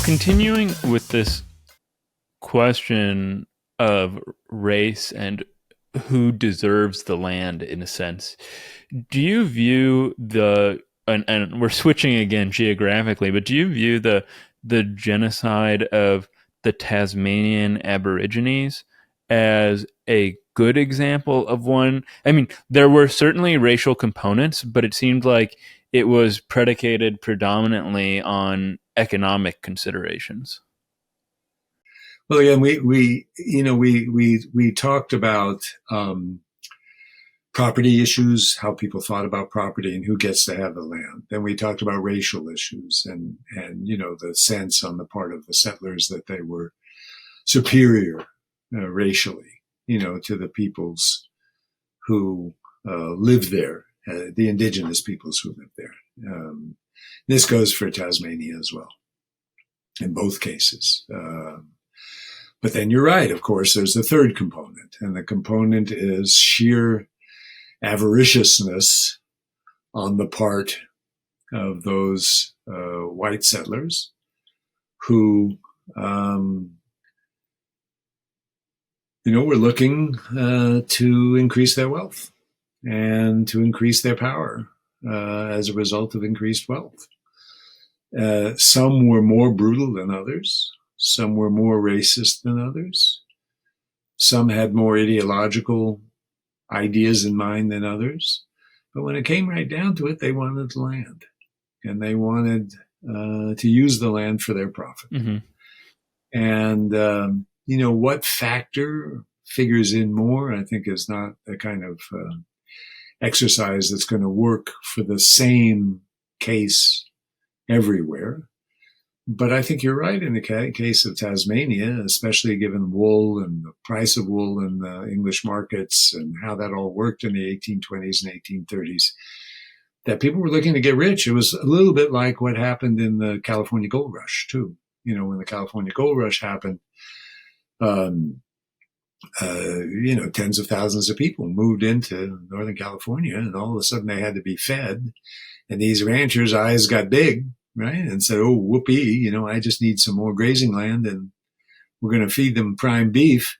Continuing with this question of race and who deserves the land in a sense, do you view and we're switching again geographically, but do you view the genocide of the Tasmanian Aborigines as a good example of one? I mean, there were certainly racial components, but it seemed like it was predicated predominantly on economic considerations. Well, again, we talked about property issues, how people thought about property and who gets to have the land. Then we talked about racial issues and the sense on the part of the settlers that they were superior racially, to the peoples who lived there, the indigenous peoples who lived there. This goes for Tasmania as well, in both cases. But then you're right, of course, there's the third component, and the component is sheer avariciousness on the part of those white settlers who, were looking to increase their wealth and to increase their power as a result of increased wealth. Some were more brutal than others. Some were more racist than others. Some had more ideological ideas in mind than others. But when it came right down to it, they wanted land. And they wanted to use the land for their profit. Mm-hmm. And, what factor figures in more, I think, is not a kind of exercise that's going to work for the same case everywhere. But I think you're right in the case of Tasmania, especially given wool and the price of wool in the English markets and how that all worked in the 1820s and 1830s, that people were looking to get rich. It was a little bit like what happened in the California Gold Rush, too. When the California Gold Rush happened, tens of thousands of people moved into Northern California, and all of a sudden they had to be fed. And these ranchers' eyes got big, right? And said, oh, whoopee, I just need some more grazing land, and we're going to feed them prime beef.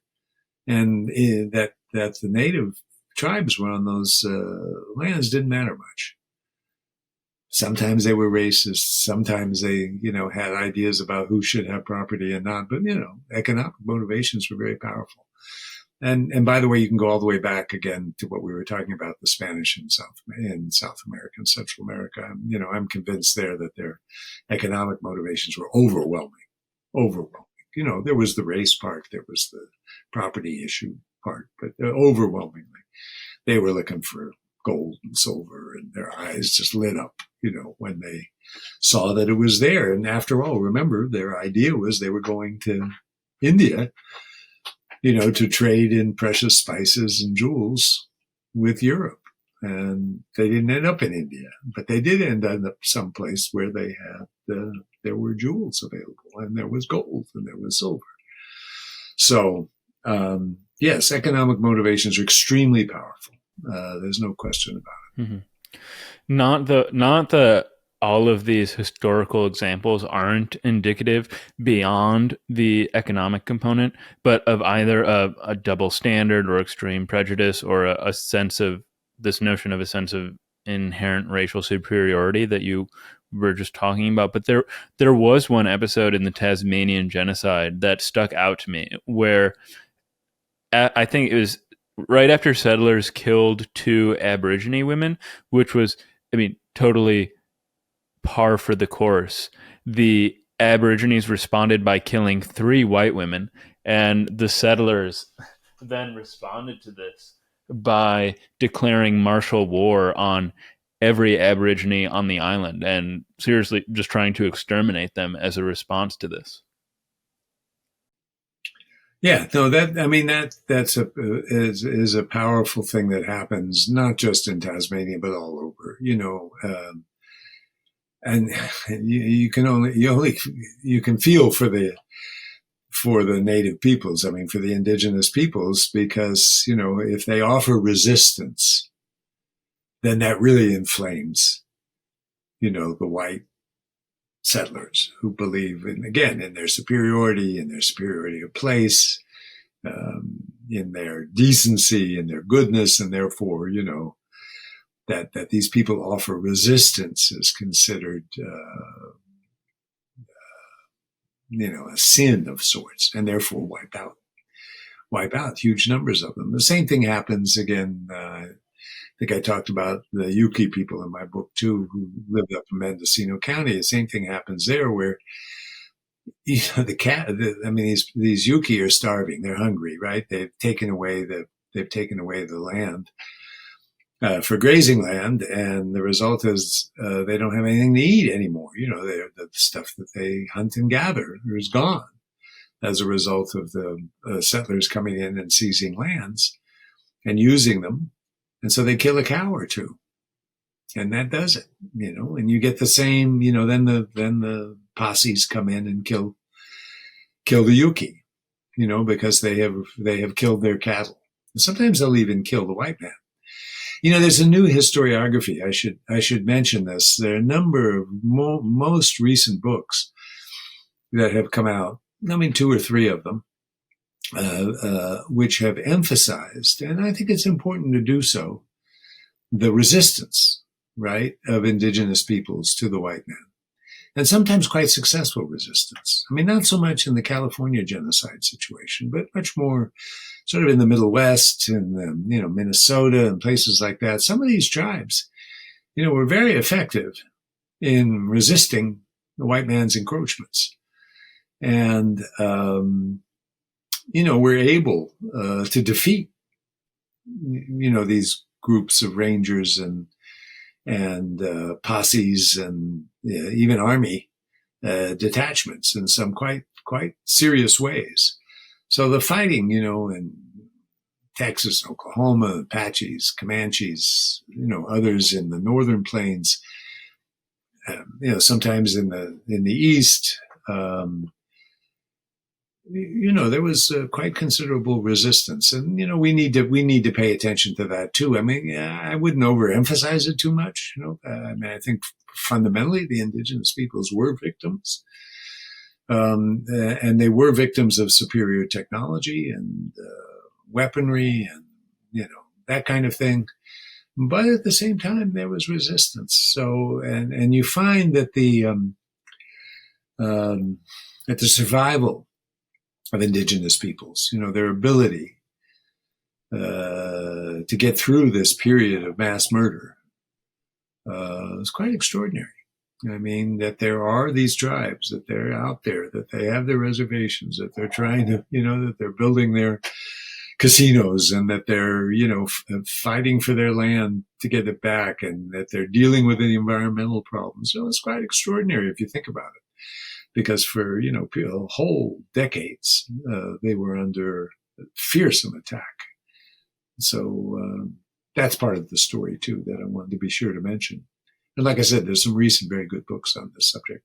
And that the native tribes were on those lands didn't matter much. Sometimes they were racist. Sometimes they, had ideas about who should have property and not. But, economic motivations were very powerful. And by the way, you can go all the way back again to what we were talking about, the Spanish in South America and Central America. I'm convinced there that their economic motivations were overwhelming. There was the race part, there was the property issue part, but overwhelmingly, they were looking for gold and silver, and their eyes just lit up, when they saw that it was there. And after all, remember, their idea was they were going to India, to trade in precious spices and jewels with Europe. And they didn't end up in India, but they did end up someplace where they had, there were jewels available, and there was gold and there was silver. So, yes, economic motivations are extremely powerful. There's no question about it. Mm-hmm. Not the all of these historical examples aren't indicative beyond the economic component, but of either a double standard or extreme prejudice or a sense of this notion of a sense of inherent racial superiority that you were just talking about. But there was one episode in the Tasmanian genocide that stuck out to me where I think it was right after settlers killed 2 Aborigine women, which was, totally par for the course. The Aborigines responded by killing 3 white women, and the settlers then responded to this by declaring martial war on every Aborigine on the island and seriously just trying to exterminate them as a response to this. Yeah, no, that's a powerful thing that happens not just in Tasmania but all over, and you can feel for the native peoples. For the indigenous peoples, because if they offer resistance, then that really inflames, the white settlers who believe in, again, in their superiority, of place, in their decency, in their goodness, and therefore, that these people offer resistance is considered, a sin of sorts, and therefore wipe out huge numbers of them. The same thing happens again. I think I talked about the Yuki people in my book too, who lived up in Mendocino County. The same thing happens there, where these Yuki are starving. They're hungry, right? They've taken away the land for grazing land, and the result is they don't have anything to eat anymore. The stuff that they hunt and gather is gone as a result of the settlers coming in and seizing lands and using them. And so they kill a cow or two, and that does it, and you get the same, then the posses come in and kill the Yuki, because they have killed their cattle. And sometimes they'll even kill the white man. There's a new historiography. I should mention this. There are a number of most recent books that have come out. I mean, 2 or 3 of them, which have emphasized, and I think it's important to do so, the resistance, right, of indigenous peoples to the white man. And sometimes quite successful resistance. I mean, not so much in the California genocide situation, but much more sort of in the Middle West and, Minnesota and places like that. Some of these tribes, were very effective in resisting the white man's encroachments. And, we're able to defeat, these groups of rangers and posses and even army detachments in some quite serious ways. So the fighting, in Texas, Oklahoma, Apaches, Comanches, others in the northern plains, sometimes in the east, there was quite considerable resistance, and we need to pay attention to that too. I mean, I wouldn't overemphasize it too much. I think fundamentally the indigenous peoples were victims, and they were victims of superior technology and weaponry and that kind of thing. But at the same time, there was resistance. So, and you find that the survival of indigenous peoples, their ability to get through this period of mass murder is quite extraordinary. I mean, that there are these tribes, that they're out there, that they have their reservations, that they're trying to, that they're building their casinos, and that they're, fighting for their land to get it back, and that they're dealing with the environmental problems. So it's quite extraordinary if you think about it. Because for, whole decades, they were under fearsome attack. So that's part of the story, too, that I wanted to be sure to mention. And like I said, there's some recent very good books on this subject.